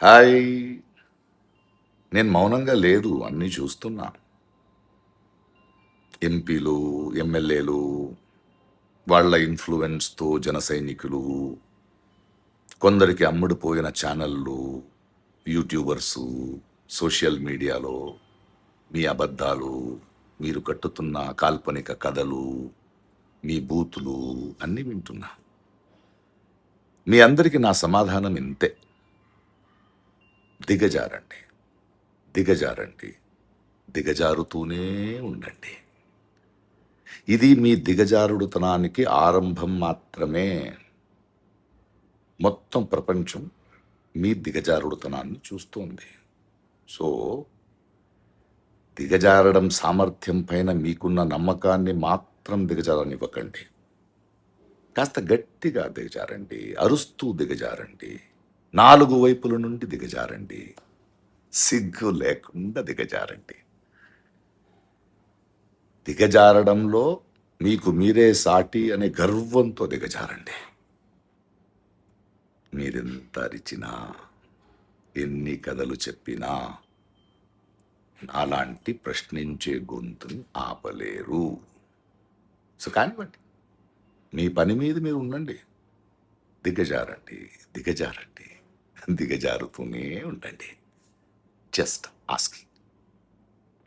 Hi! నేను మౌనంగా లేదు. అన్నీ చూస్తున్నా. ఎంపీలు, ఎమ్మెల్యేలు, వాళ్ళ ఇన్‌ఫ్లూయెన్స్‌తో జన సైనికులు, కొందరికి అమ్ముడుపోయిన ఛానల్లు, యూట్యూబర్సు, సోషల్ మీడియాలో మీ అబద్ధాలు, మీరు కట్టుతున్న కాల్పనిక కథలు, మీ బూతులు అన్నీ వింటున్నా. మీ అందరికి నా సమాధానం ఇంతే. దిగజారండి. దిగజారండి. దిగజారుతూనే ఉండండి. ఇది మీ దిగజారుడుతనానికి ఆరంభం మాత్రమే. మొత్తం ప్రపంచం మీ దిగజారుడుతనాన్ని చూస్తోంది. సో, దిగజారడం సామర్థ్యం పైన మీకున్న నమ్మకాన్ని మాత్రం దిగజారనివ్వకండి. కాస్త గట్టిగా దిగజారండి. అరుస్తూ దిగజారండి. 4 వైపుల నుండి దిగజారండి. సిగ్గు లేకుండా దిగజారండి. దిగజారడంలో మీకు మీరే సాటి అనే గర్వంతో దిగజారండి. మీరెంత అరిచినా, ఎన్ని కథలు చెప్పినా, అలాంటి ప్రశ్నించే గొంతుని ఆపలేరు. సో కానివ్వండి. మీ పని మీద మీరు ఉండండి. దిగజారండి, దిగజారండి, దిగజారుతూనే ఉండండి. Just asking.